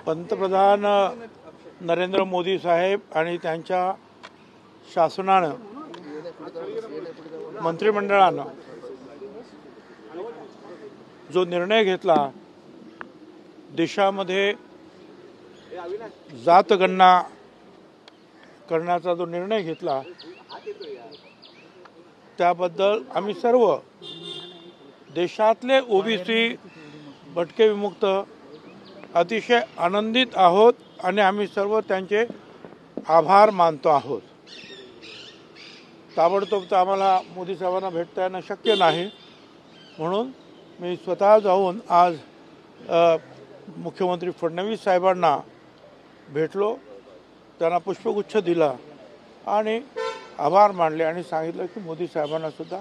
पंतप्रधान नरेंद्र मोदी साहेब आणि त्यांच्या शासनानं मंत्रिमंडळानं जो निर्णय घेतला, देशामध्ये जातगणना करण्याचा जो निर्णय घेतला, त्याबद्दल आम्ही सर्व देशातले ओबीसी भटके विमुक्त अतिशय आनंदित आहोत आणि आम्ही सर्व त्यांचे आभार मानतो आहोत। ताबडतोब तर आम्हाला मोदी साहेबांना भेटता येणं शक्य नाही, म्हणून मी स्वतः जाऊन आज मुख्यमंत्री फडणवीस साहेबांना भेटलो, त्यांना पुष्पगुच्छ दिला आणि आभार मानले आणि सांगितलं की मोदी साहेबांना सुद्धा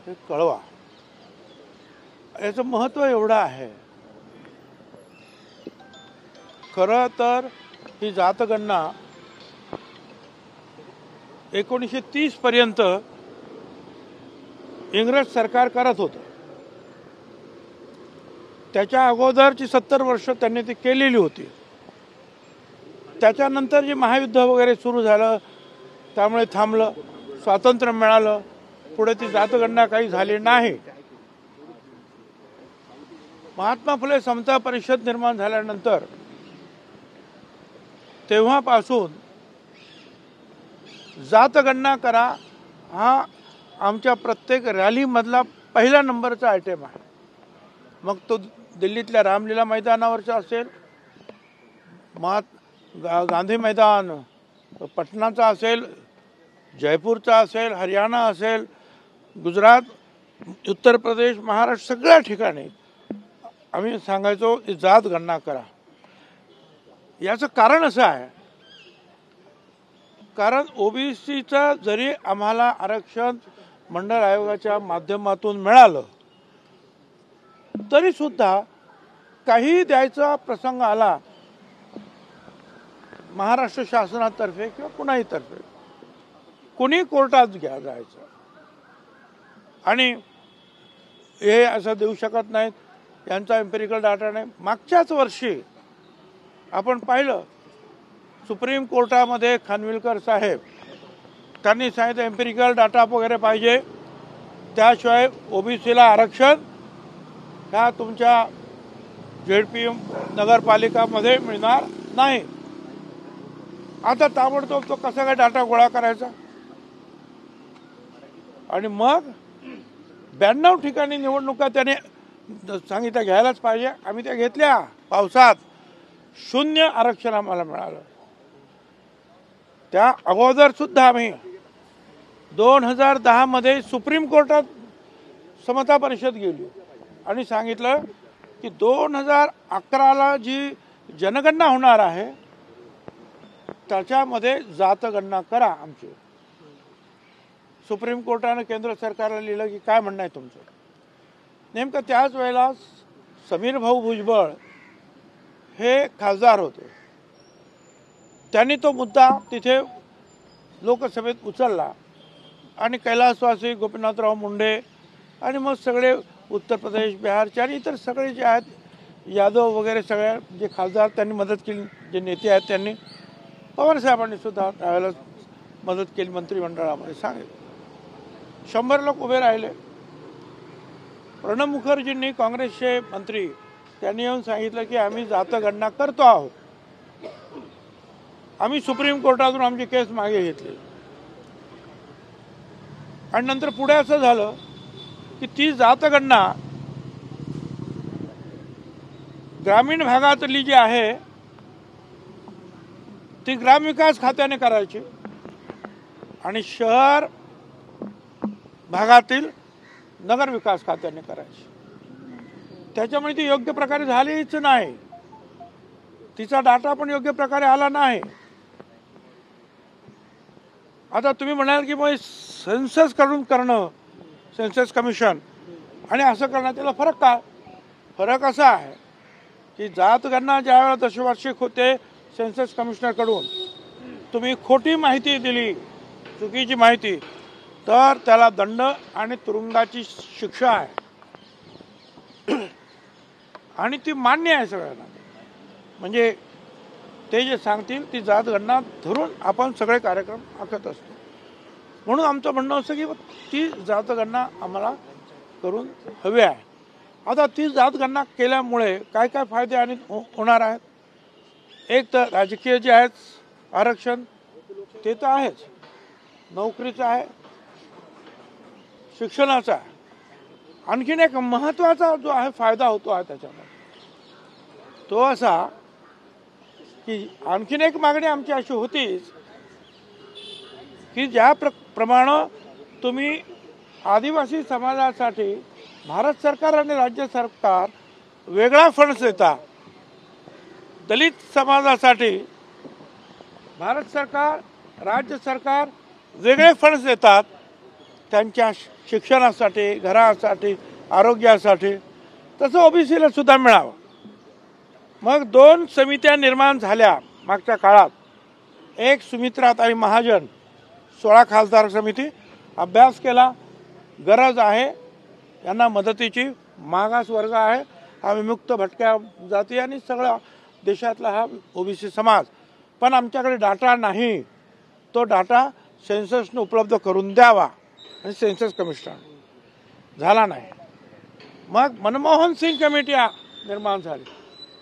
हे कळवा। याचं महत्त्व एवढं आहे। खरं तर ही जातगणना 1930 पर्यंत इंग्रज सरकार करत होतं। त्याच्या अगोदरची 70 वर्ष त्यांनी ती केलेली होती। त्याच्यानंतर जे महायुद्ध वगैरे सुरू झालं, त्यामुळे थांबलं, स्वातंत्र्य मिळालं, पुढे ती जातगणना काही झाली नाही। महात्मा फुले समता परिषद निर्माण झाल्यानंतर तेव्हापासून जातगणना करा हा आमच्या प्रत्येक रॅलीमधला पहिला नंबरचा आयटम आहे। मग तो दिल्लीतल्या रामलीला मैदानावरचा असेल, गांधी मैदान पटनाचा असेल, जयपूरचा असेल, हरियाणा असेल, गुजरात, उत्तर प्रदेश, महाराष्ट्र, सगळ्या ठिकाणी आम्ही सांगायचो की जातगणना करा। याचं कारण असं आहे, कारण ओबीसीचा जरी आम्हाला आरक्षण मंडळ आयोगाच्या माध्यमातून मिळालं, तरी सुद्धा काही द्यायचा प्रसंग आला महाराष्ट्र शासनातर्फे किंवा कुणाही तर्फे, कुणी कोर्टात जायचं आणि हे असं देऊ शकत नाहीत, यांचा एम्पिरिकल डाटा नाही। मागच्याच वर्षी आपण पाहिलं, सुप्रीम कोर्टामध्ये खानविलकर साहेब त्यांनी सांगितलं एम्पिरिकल डाटा वगैरे पाहिजे, त्याशिवाय ओबीसीला आरक्षण ह्या तुमच्या झेडपी नगरपालिकामध्ये मिळणार नाही। आता ताबडतोब तो कसा काय डाटा गोळा करायचा? आणि मग 92 ठिकाणी निवडणुका त्याने सांगितलं घ्यायलाच पाहिजे, आम्ही त्या घेतल्या। पावसात 0 आरक्षण आम्हाला मिळालं। त्या अगोदर सुद्धा आम्ही 2010 मध्ये सुप्रीम कोर्टात समता परिषद गेली आणि सांगितलं की 2011ला जी जनगणना होणार आहे त्याच्यामध्ये जातगणना करा आमची। सुप्रीम कोर्टाने केंद्र सरकारला लिहिलं की काय म्हणणं आहे तुमचं? नेमकं त्याच वेळेला समीर भाऊ भुजबळ हे खासदार होते, त्यांनी तो मुद्दा तिथे लोकसभेत उचलला आणि कैलासवासी गोपीनाथराव मुंडे आणि मग सगळे उत्तर प्रदेश, बिहारचे आणि इतर सगळे जे आहेत, यादव वगैरे सगळे जे खासदार त्यांनी मदत केली, जे नेते आहेत त्यांनी, पवारसाहेबांनी सुद्धा त्यावेळेला मदत केली मंत्रिमंडळामध्ये। सांगितलं 100 लोक उभे राहिले। प्रणब मुखर्जींनी, काँग्रेसचे मंत्री, त्यांनी येऊन सांगितलं की आम्ही जातगणना करतो आहोत। आम्ही सुप्रीम कोर्टातून आमची केस मागे घेतली आणि नंतर पुढे असं झालं की ती जातगणना ग्रामीण भागातली जी आहे ती ग्रामविकास खात्याने करायची आणि शहर भागातील नगर विकास खात्याने करायची। त्याच्यामुळे ती योग्य प्रकारे झालीच नाही, तिचा डाटा पण योग्य प्रकारे आला नाही। आता तुम्ही म्हणाल की मग सेन्सस करून करणं, सेन्सस कमिशन आणि असं करणं, त्याला फरक काय? फरक असा आहे की जातगणना ज्यावेळेला दशवार्षिक होते सेन्सस कमिशनरकडून, तुम्ही खोटी माहिती दिली, चुकीची माहिती, तर त्याला दंड आणि तुरुंगाची शिक्षा आहे आणि ती मान्य आहे सगळ्यांना। म्हणजे ते जे सांगतील ती जातगणना धरून आपण सगळे कार्यक्रम आखत असतो. म्हणून आमचं म्हणणं असं की ती जातगणना आम्हाला करून हवी आहे. आता ती जातगणना केल्यामुळे काय काय फायदे आणि होणार आहेत. एक तर राजकीय जे आहेत आरक्षण ते तर आहेच, नोकरीचं आहे, शिक्षणाचा आहे. आणखीन एक महत्त्वाचा जो आहे फायदा होतो आहे त्याच्यामध्ये तो असा की आणखीन एक मागणी आमची अशी होतीच की ज्या प्रमाणे तुम्ही आदिवासी समाजासाठी भारत सरकार आणि राज्य सरकार वेगळा फंड्स देतात, दलित समाजासाठी भारत सरकार राज्य सरकार वेगळे फंड्स देतात त्यांच्या शिक्षणासाठी, घरासाठी, आरोग्यासाठी, तसं ओबीसीला सुद्धा मिळावं. मग 2 समित्या निर्माण झाल्या मागच्या काळात. एक सुमित्राताई महाजन 16 खासदार समिती अभ्यास केला, गरज आहे यांना मदतीची, मागास वर्ग आहे हा, विमुक्त भटक्या जाती आणि सगळा देशातला हा ओबीसी समाज. पण आमच्याकडे डाटा नाही, तो डाटा सेन्ससने उपलब्ध करून द्यावा आणि सेन्सस कमिशन झाला नाही. मग मनमोहन सिंग कमिटी निर्माण झाली,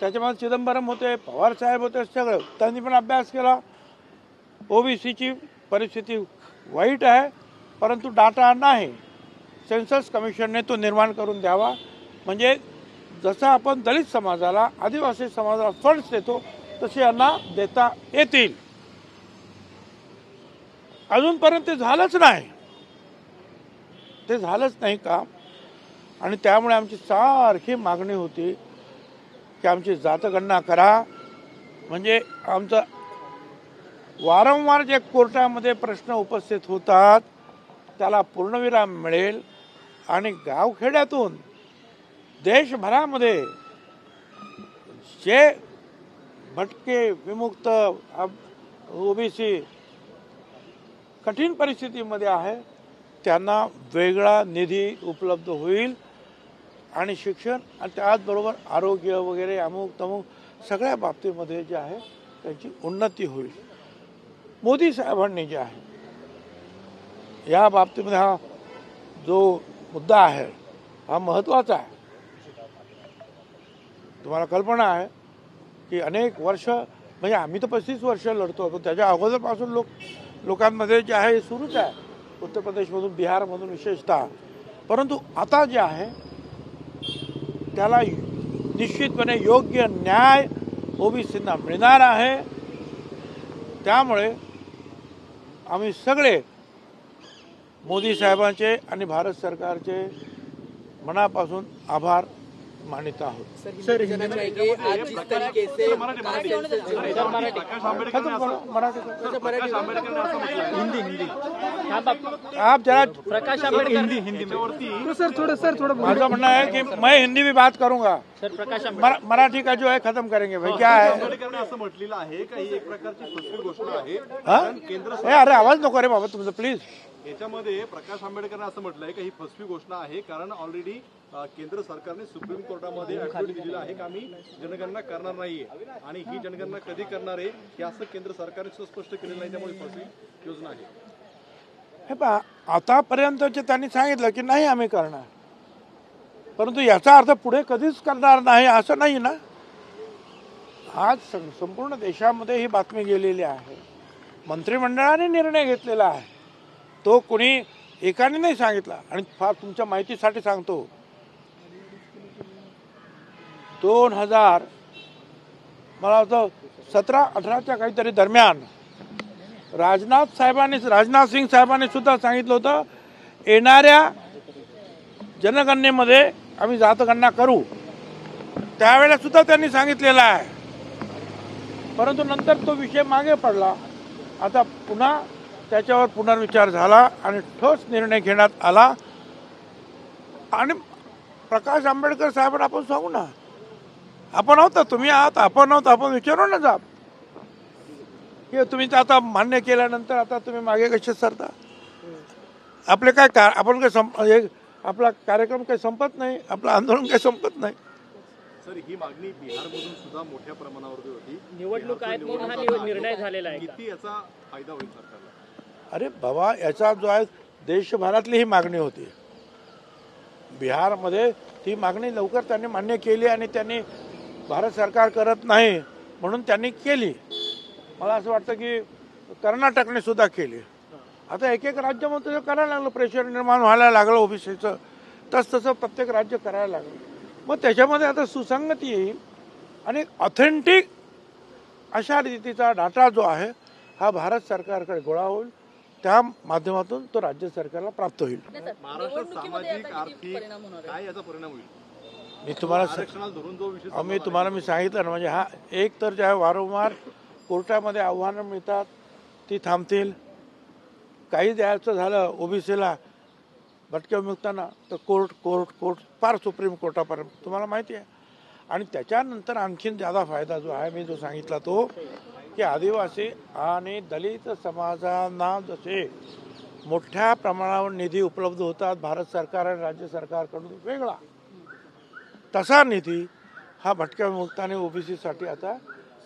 त्याच्यामध्ये चिदंबरम होते, पवार साहेब होते, सगळं त्यांनी पण अभ्यास केला. ओबीसीची परिस्थिती वाईट आहे परंतु डाटा नाही, सेन्सस कमिशनने तो निर्माण करून द्यावा. म्हणजे जसं आपण दलित समाजाला, आदिवासी समाजाला फंड्स देतो तसे यांना देता येतील. अजूनपर्यंत ते झालंच नाही, ते झालंच नाही काम. आणि त्यामुळे आमची सारखी मागणी होती की आमची जातगणना करा. म्हणजे आमचं वारंवार जे कोर्टामध्ये प्रश्न उपस्थित होतात त्याला पूर्णविराम मिळेल आणि गावखेड्यातून देशभरामध्ये जे भटके, विमुक्त, ओबीसी कठीण परिस्थितीमध्ये आहे त्यांना वेगळा निधी उपलब्ध होईल आणि शिक्षण आणि त्याचबरोबर आरोग्य वगैरे अमुक तमुक सगळ्या बाबतीमध्ये जे आहे त्यांची उन्नती होईल. मोदी साहेबांनी जे आहे या बाबतीमध्ये हा जो मुद्दा आहे हा महत्त्वाचा आहे. तुम्हाला कल्पना आहे की अनेक वर्ष, म्हणजे आम्ही तर 35 वर्ष लढतो, पण त्याच्या अगोदरपासून लोकांमध्ये जे आहे हे सुरूच आहे, उत्तर प्रदेशमधून, बिहारमधून विशेषतः. परंतु आता जे आहे त्याला निश्चितपणे योग्य न्याय ओबीसींना मिळणार आहे. त्यामुळे आम्ही सगळे मोदी साहेबांचे आणि भारत सरकारचे मनापासून आभार मानित आहोत. आप जरा प्रकाश आंबेडकर हिंदी में थोड़ा माझा म्हणणं है कि मैं हिंदी में बात करूंगा सर. प्रकाश मराठी का जो है खत्म करेंगे भाई. क्या है असं म्हटलेलं आहे का ही एक प्रकारची फसवी घोषणा आहे. अरे आवाज नको रे बाबा तुमचं प्लीज. याच्यामध्ये प्रकाश आंबेडकरांनी असं म्हटलंय की ही फसवी घोषणा आहे कारण ऑलरेडी केंद्र सरकारने सुप्रीम कोर्टामध्ये ऍफिडेव्हिट दिलेलं आहे की आम्ही जनगणना करणार नाहीये आणि ही जनगणना कधी करणार आहे हे असं केंद्र सरकारने स्पष्ट केलेलं नाही. त्यामुळे फसवी योजना आहे. हे पहा, आतापर्यंतचे त्यांनी सांगितलं की नाही आम्ही करणार, परंतु याचा अर्थ पुढे कधीच करणार नाही असं नाही ना. आज संपूर्ण देशामध्ये ही बातमी गेलेली आहे. मंत्रिमंडळाने निर्णय घेतलेला आहे, तो कोणी एकाने नाही सांगितला. आणि फार तुमच्या माहितीसाठी सांगतो, 2000 मला वाटतं 17-18च्या काहीतरी दरम्यान राजनाथ सिंग साहेबांनी सुद्धा सांगितलं होतं येणाऱ्या जनगणनेमध्ये आम्ही जातगणना करू. त्यावेळेला सुद्धा त्यांनी सांगितलेलं आहे. परंतु नंतर तो विषय मागे पडला. आता पुन्हा त्याच्यावर पुनर्विचार झाला आणि ठोस निर्णय घेण्यात आला. आणि प्रकाश आंबेडकर साहेबांना आपण सांगू ना, आपण आहोत, तुम्ही आहात, आपण आहोत, आपण विचारू ना जा की तुम्ही तर आता मान्य केल्यानंतर आता तुम्ही मागे कसे सरता. आपले आपण काय आपला कार्यक्रम काही संपत नाही, आपलं आंदोलन काही संपत नाही. सर, ही मागणी बिहारमधून सुद्धा मोठ्या प्रमाणावरती होती. निवडणूक आहेत म्हणून हा निर्णय झालेला आहे का? किती याचा फायदा होईल सरकारला? अरे बाबा, याचा जो आहे देशभरातली ही मागणी होती. बिहारमध्ये ती मागणी लवकर त्यांनी मान्य केली आणि त्यांनी भारत सरकार करत नाही म्हणून त्यांनी केली. मला असं वाटतं की कर्नाटकने सुद्धा केली. आता एक एक राज्यामध्ये करायला लागलं, प्रेशर निर्माण व्हायला लागलं ओबीसीचं, तसं प्रत्येक राज्य करायला लागलं. मग त्याच्यामध्ये आता सुसंगती येईल आणि ऑथेंटिक अशा रीतीचा डाटा जो आहे हा भारत सरकारकडे गोळा होईल. त्या माध्यमातून तो राज्य सरकारला प्राप्त होईल. महाराष्ट्रात सामाजिक आर्थिक काय याचा परिणाम होईल? मी तुम्हाला आरक्षणाला धरून जो विषय मी सांगितलं ना, म्हणजे हा एक तर जे आहे वारंवार कोर्टामध्ये आव्हानं मिळतात ती थांबतील. काही द्यायचं झालं ओबीसीला भटक्या विमुक्तांना तर कोर्ट फार सुप्रीम कोर्टापर्यंत तुम्हाला माहिती आहे. आणि त्याच्यानंतर आणखीन ज्यादा फायदा जो आहे मी जो सांगितला तो की आदिवासी आणि दलित समाजांना जसे मोठ्या प्रमाणावर निधी उपलब्ध होतात भारत सरकार आणि राज्य सरकारकडून वेगळा, तसा निधी हा भटक्या विमुक्तांनी ओबीसीसाठी आता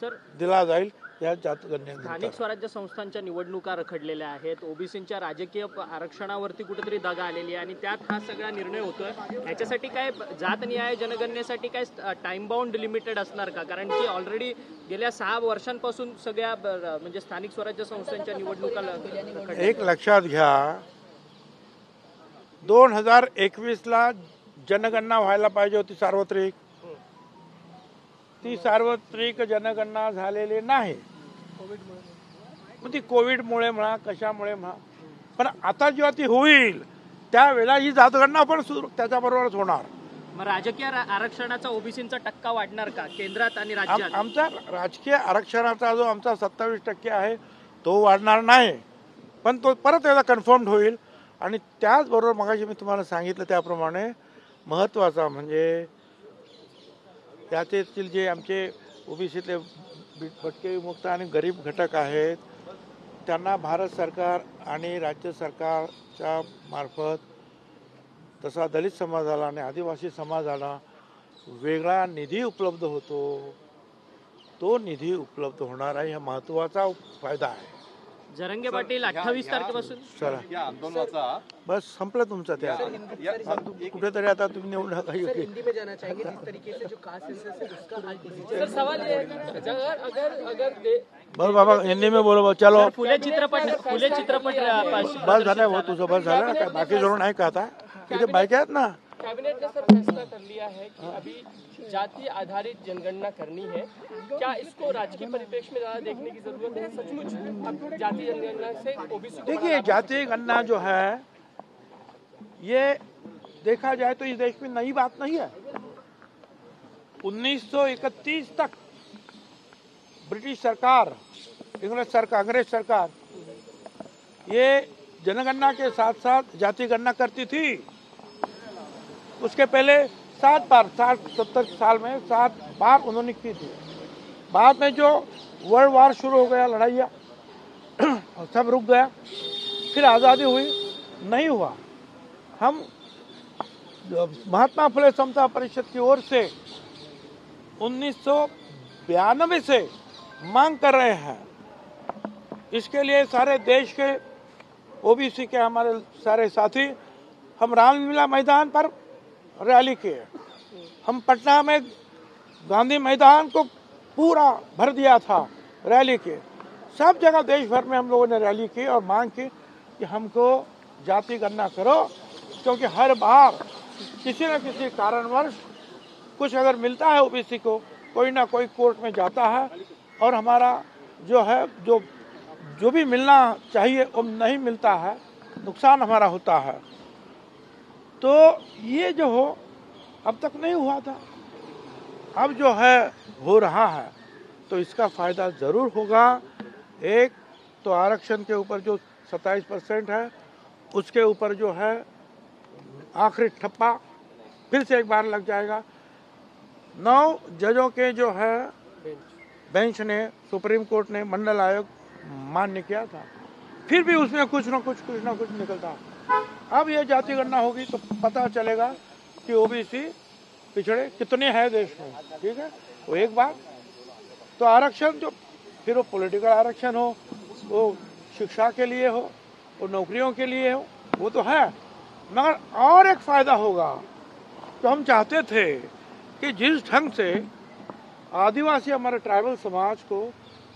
सर, दिला जाईल. या स्थानिक स्वराज्य संस्थांच्या निवडणुका रखडलेल्या आहेत. ओबीसींच्या राजकीय आरक्षणावरती कुठेतरी दगा आलेली आहे आणि त्यात हा सगळा निर्णय होतोय. ह्याच्यासाठी काय जात न्याय जनगणनेसाठी काय टाइम बाउंड लिमिटेड असणार का? कारण की ऑलरेडी गेल्या 6 वर्षांपासून सगळ्या म्हणजे स्थानिक स्वराज्य संस्थांच्या निवडणुका एक लक्षात घ्या, 2021ला जनगणना व्हायला पाहिजे होती सार्वत्रिक. ती सार्वत्रिक जनगणना झालेली नाही. मग ती कोविडमुळे म्हणा कशामुळे म्हणा, पण आता जेव्हा ती होईल त्यावेळेला ही जातगणना पण त्याच्याबरोबरच होणार. मग राजकीय आरक्षणाचा ओबीसींचा टक्का वाढणार का केंद्रात आणि राज्यात? आमचा राजकीय आरक्षणाचा जो आमचा 27% आहे तो वाढणार नाही, पण तो परत एकदा कन्फर्म होईल. आणि त्याचबरोबर मगाशी मी तुम्हाला सांगितलं त्याप्रमाणे महत्त्वाचा म्हणजे त्यातील जे आमचे ओबीसीतले भटके विमुक्त आणि गरीब घटक आहेत त्यांना भारत सरकार आणि राज्य सरकारच्या मार्फत, तसा दलित समाजाला आणि आदिवासी समाजाला वेगळा निधी उपलब्ध होतो. तो निधी उपलब्ध होणार आहे, हा महत्त्वाचा फायदा आहे. जरंगे पाटील 28 तारखेपासून चला या आंदोलनाचा बस संपलं तुमचं. त्या कुठेतरी आता तुम्ही निवडून हिंदी में जाना चाहेंगे जिस तरीके से जो कास्ट सेंसस है उसका हाल सर सवाल ये है अगर बस बाबा हिंदी में बोलो. चलो फुले चित्रपट बस झालं हो तुझं, बस झालं ना. काय बाकी जरूर नाही का? आता तिथे बायक आहेत ना. कैबिनेट ने सर फैसला कर लिया है कि अभी जाति आधारित जनगणना करनी है. क्या इसको राजकीय परिप्रेक्ष्य में ज्यादा देखने की जरूरत है? सचमुच अब जाति जनगणना से ओबीसी देखिए, जाति गणना जो है ये देखा जाए तो इस देश में नई बात नहीं है. 1931 तक ब्रिटिश सरकार, अंग्रेज सरकार ये जनगणना के साथ साथ जाति गणना करती थी. उसके पहले 60-70 साल में 7 बार उन्होंने की थी. बाद में जो वर्ल्ड वार शुरू हो गया, लड़ाइयाँ सब रुक गया, फिर आज़ादी हुई, नहीं हुआ. हम महात्मा फुले समता परिषद की ओर से 1992 से मांग कर रहे हैं. इसके लिए सारे देश के ओबीसी के हमारे सारे साथी हम रामलीला मैदान पर रैली किए. हम पटना में गांधी मैदान को पूरा भर दिया था रैली के. सब जगह देश भर में हम लोगों ने रैली की और मांग की कि हमको जाति गणना करो, क्योंकि हर बार किसी न किसी कारणवश कुछ अगर मिलता है ओबीसी को, कोई ना कोई कोर्ट में जाता है और हमारा जो है जो भी मिलना चाहिए वो नहीं मिलता है, नुकसान हमारा होता है. तो ये जो हो अब तक नहीं हुआ था, अब जो है हो रहा है, तो इसका फायदा जरूर होगा. एक तो आरक्षण के ऊपर जो 27% है उसके ऊपर जो है आखिरी ठप्पा फिर से एक बार लग जाएगा. 9 जजों के जो है बेंच ने, सुप्रीम कोर्ट ने, मंडल आयोग मान्य किया था, फिर भी उसमें कुछ ना कुछ निकलता. अब ये जाति गणना होगी तो पता चलेगा कि ओबीसी पिछड़े कितने हैं देश में, ठीक है, वो एक बात। तो आरक्षण जो फिर वो पॉलिटिकल आरक्षण हो, वो शिक्षा के लिए हो, वो नौकरियों के लिए हो, वो तो है, मगर और एक फायदा होगा। तो हम चाहते थे कि जिस ढंग से आदिवासी हमारे ट्राइबल समाज को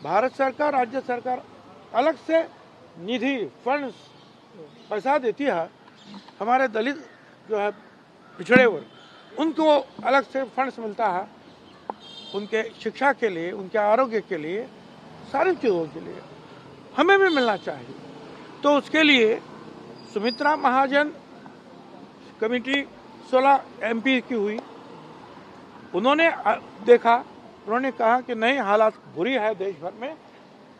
भारत सरकार, राज्य सरकार अलग से निधि फंड्स पैसा देती है, हमारे दलित जो है पिछड़े वर्ग उनको अलग से फंड्स मिलता है, उनके शिक्षा के लिए, उनके आरोग्य के लिए, सारी चीज़ों के लिए हमें भी मिलना चाहिए। तो उसके लिए सुमित्रा महाजन कमेटी 16 MP की हुई, उन्होंने देखा, उन्होंने कहा कि नहीं, हालात बुरी है देश भर में,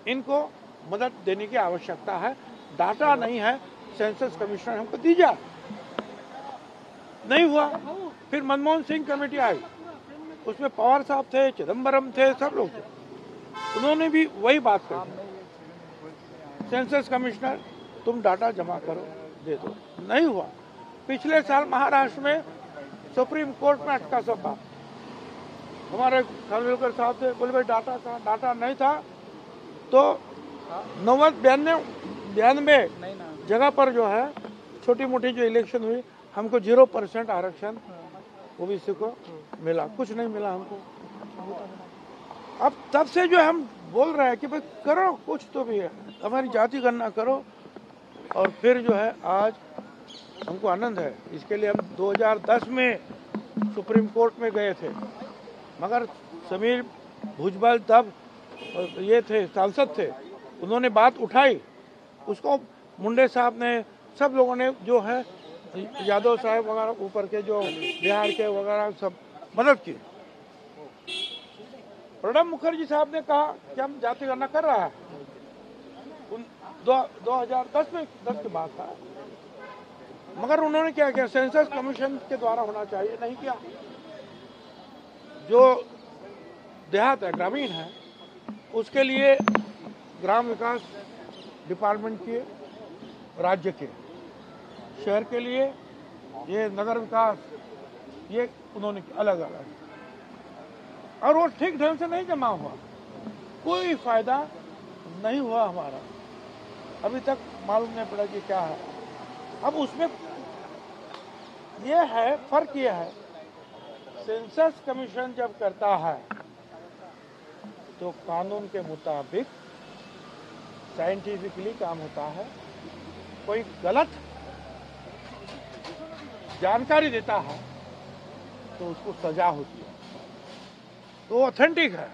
इनको मदद देने की आवश्यकता है, डाटा नहीं है, सेंसस कमीशन हमको दीजिए। नहीं हुआ। फिर मनमोहन सिंह कमेटी आई, उसमें पवार साहब थे, चिदम्बरम थे, सब लोग थे, उन्होंने भी वही बात कही, सेंसस कमिश्नर तुम डाटा जमा करो, दे दो। नहीं हुआ। पिछले साल महाराष्ट्र में सुप्रीम कोर्ट में अटका सब बात, हमारे खानविलकर साहब थे, बोले भाई डाटा कहाँ, डाटा नहीं था। तो 92 जगह पर जो है छोटी मोटी जो इलेक्शन हुई, हमको 0% आरक्षण ओबीसी को मिला, कुछ नहीं मिला हमको। अब तब से जो हम बोल रहे हैं कि भाई करो कुछ तो भी है, हमारी जाति गणना करो। और फिर जो है आज हमको आनंद है, इसके लिए हम 2010 में सुप्रीम कोर्ट में गए थे, मगर समीर भुजबल तब ये थे, सांसद थे, उन्होंने बात उठाई, उसको मुंडे साहब ने, सब लोगों ने जो है, यादव साहब वगैरह ऊपर के जो बिहार के वगैरह सब मदद की। प्रणब मुखर्जी साहब ने कहा कि हम जाति गणना कर रहा है, 2010 में 10 की बात था, मगर उन्होंने क्या किया, सेंसस कमीशन के द्वारा होना चाहिए, नहीं किया। जो देहात है, ग्रामीण है, उसके लिए ग्राम विकास डिपार्टमेंट के, राज्य के, शहर के लिए ये नगर विकास, ये उन्होंने अलग अलग, और वो ठीक ढंग से नहीं जमा हुआ, कोई फायदा नहीं हुआ हमारा, अभी तक मालूम नहीं पड़ा कि क्या है। अब उसमें ये है, फर्क ये है, सेंसस कमीशन जब करता है तो कानून के मुताबिक साइंटिफिकली काम होता है, कोई गलत जानकारी देता है तो उसको सजा होती है, तो वो ऑथेंटिक है।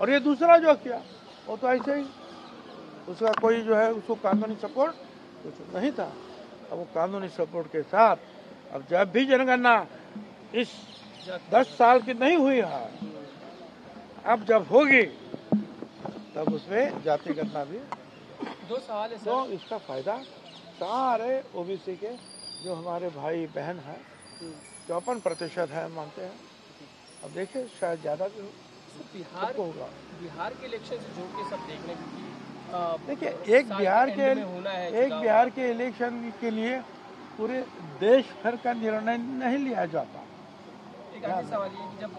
और ये दूसरा जो किया वो तो ऐसे ही, उसका कोई जो है उसको कानूनी सपोर्ट कुछ नहीं था। अब वो कानूनी सपोर्ट के साथ अब जब भी जनगणना इस 10 साल की नहीं हुई है, अब जब होगी तब उसमें जाति गणना भी 2 सवाल है तो सर। इसका फायदा सारे ओबीसी के जो हमारे भाई बहन हैं, 54% है मानते हैं, अब देखिए शायद ज़्यादा भी बिहार होगा। बिहार के इलेक्शन से जोड़ के सब देखने की देखिए, एक बिहार के इलेक्शन के लिए पूरे देश भर का निर्णय नहीं लिया जाता। एक आखिरी सवाल ये कि जब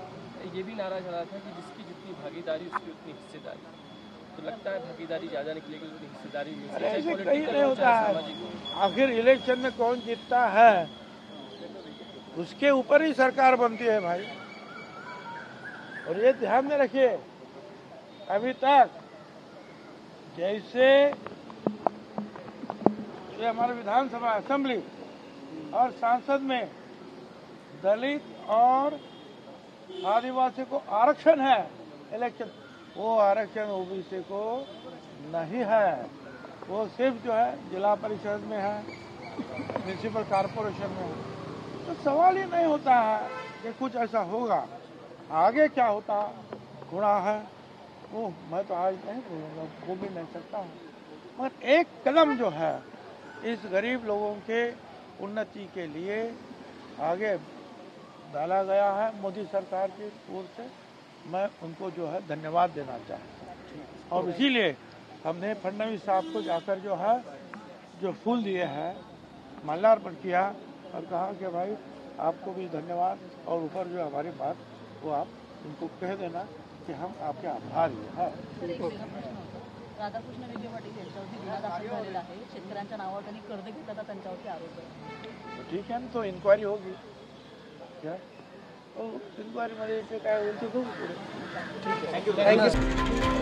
ये भी नारा चला था कि जिसकी जितनी भागीदारी उसकी उतनी हिस्सेदारी, तो लगता है भागीदारी ज़्यादा निकलेगी उतनी हिस्सेदारी भी होगी। ऐसे कहीं नहीं होता है, आखिर इलेक्शन में कौन जीतता है उसके ऊपर ही सरकार बनती है भाई। और ये ध्यान में रखिए, अभी तक जैसे ये हमारे विधानसभा असेंबली और सांसद में दलित और आदिवासी को आरक्षण है इलेक्शन, वो आरक्षण ओबीसी को नहीं है, वो सिर्फ जो है जिला परिषद में है, म्यूनिसिपल कॉरपोरेशन में है। तो सवाल ही नहीं होता है कि कुछ ऐसा होगा, आगे क्या होता होना है वो मैं तो आज नहीं बोलूँगा, वो भी नहीं सकता हूँ, मगर एक कदम जो है इस गरीब लोगों के उन्नति के लिए आगे डाला गया है मोदी सरकार की ओर से, मैं उनको जो है धन्यवाद देना चाहता हूँ। और इसीलिए हमने फडणवीस साहब को जाकर जो फूल दिए हैं, माल्यार्पण किया और कहा कि भाई आपको भी धन्यवाद, और ऊपर जो हमारी बात वो आप उनको कह देना कि हम आपके आभारी हैं। राधाकृष्ण विखे पाटील यांच्यावरती गुन्हा दाखल झालेला आहे. शेतकऱ्यांच्या नावावर त्यांनी कर्ज घेतल्याचा त्यांच्यावरती आरोप आहे. तो ठीक है ना, तो इंक्वायरी होगी क्या, तो इंक्वायरी मध्ये काय होईल ते बघू पुढे. थँक्यू.